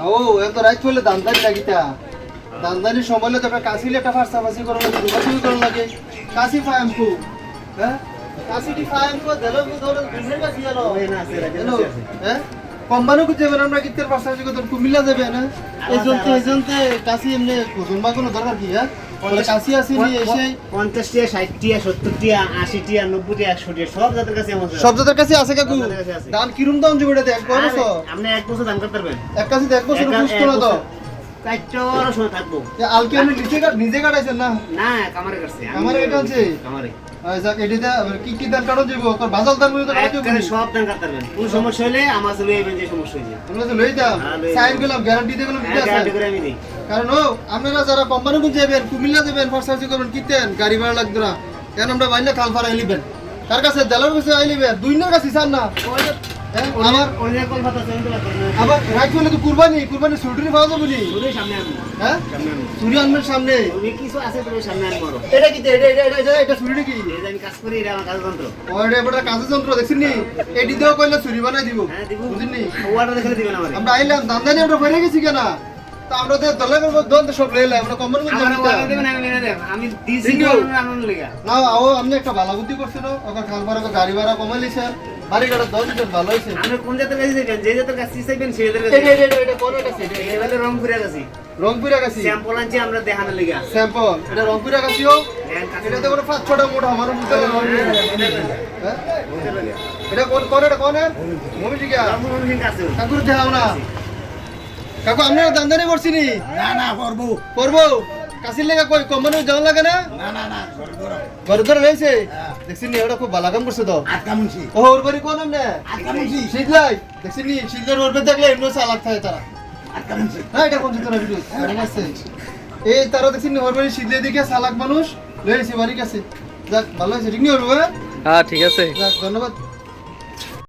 ও এত রাইট হলে দান্দানি লাগিতা দান্দানি সময় তো একটা কাশিলে একটা ফার্স্টাফাসি করো লাগে দুবাসি করো লাগে কাশি ফায়াম কো হ্যাঁ কাশিটি ফায়াম কো দেলো ধরো দুসরে কাশি আলো হ্যাঁ কোম্পানি কো যাবেন আমরা কিতের ফার্স্টাফাসি করতে কুমিল্লা যাবে না এইজনতে কাশি এমনি কোজনবা কোনো দরকার কি হ্যাঁ বলে কাশি আসি নি এসে 50 টিয়া 60 টিয়া 70 টিয়া 80 টিয়া 90 টিয়া 100 টিয়া সব জাতের কাছে আমার সব জাতের কাছে আছে কাকু দান কিরম দাম যে বেটা দেখ বলছো আপনি এক বছর দাম করতে পারবেন এক কাছে দেখ বছর বুঝতো না তো কাইটর সময় থাকবো আলকে আপনি নিজে কাটাইছেন না না কামারে করছে আমারে এটা আছে কামারে আচ্ছা এডিতে কি দান কাটো দিব আর বাজাল দান মনে তো কাটো দিব সব দাম করতে পারবেন কোন সমস্যা হলে আমার চলে যাবেন যে সমস্যা হইছে আমরা তো লই দাম সাইন করলাম গ্যারান্টি দিয়ে গেলাম দিতে গ্যারান্টি করে আমি দেই কারণ ও আপনারা যারা কোম্পানি কোন যাবেন কুমিল্লা যাবেন ফার্স্ট করবেন কিতেন গাড়ি ভাড়া লাগবে না কেন আমরা বাইনা খালফার আইলিবেন তার কাছে দেলার কাছে আইলিবেন দুইনার কাছে চান না আমার অনেক কল কথা শুনতে পারতেন আবার রাইট হলে তো কুরবানি ছুটি পাওয়া যাবে নি শুরু সামনে আনবো হ্যাঁ সামনে আনবো ছুরি আনবেন সামনে তুমি কিছু আছে তুমি সামনে আনবো এটা কি এটা ছুরি কি এই যে আমি কাজ করি এটা আমার কাজযন্ত্র ওরে বড় কাজের যন্ত্র দেখছিস নি এডি দেও কইলে ছুরি বানাই দিব হ্যাঁ দিব বুঝিনি ওয়াটার দেখলে দিবেন আমারে আমরা আইলাম দান্দানি আমরা ফেরে গেছি কেন তা আমরা তো দলের দন্ত সব লইলাম আমরা কোম্পানি কোন আমার জানি ওয়াটার দিবেন আমি মেনে দেব আমি দিছি আনন্দ লাগা না আও আপনি একটা ভালো বুদ্ধি করছেন ওকা খাল ভাড়া গাড়ি ভাড়া কমাই লিছে বাড়ি গাড়া 10 লিটার ভালো হইছে আপনি কোন জাতের কাছে যাবেন যে জাতের কাছে চাইবেন সেই জাতের কাছে এটা কোন এটা সেটা এবারে রংপুরে গেছি রংপুরে গেছি স্যাম্পল আনছি আমরা দেখানোর লাগা স্যাম্পল এটা রংপুরে গেছিও এটাতে কোনো 5-6টা মোটা আমার মুখে হ্যাঁ এটা কোন এটা কোন মমি ঠিক আছে কাকুর দেখাও না কাকু আপনারা দান্দানি করছিনি না করবো কাশির লেগে কই কোম্পানি যাওয়া লাগে না ঘরে ধরে রয়েছে দেখছি নি ওটা খুব ভালো কাম করছে তো আটকামুন্সি ও ওর বাড়ি কোন আমনে আটকামুন্সি শীতলাই দেখছি নি শীতলের ওর বাড়ি দেখলে এমনি চালাক থাকে তারা আটকামুন্সি হ্যাঁ এটা কোন চিত্র ভিডিও এই তারা দেখছি নি ওর বাড়ি শীতলে দিকে চালাক মানুষ লয়েছে বাড়ি কাছে যাক ভালো হয়েছে ঠিক নি ওর হ্যাঁ ঠিক আছে যাক ধন্যবাদ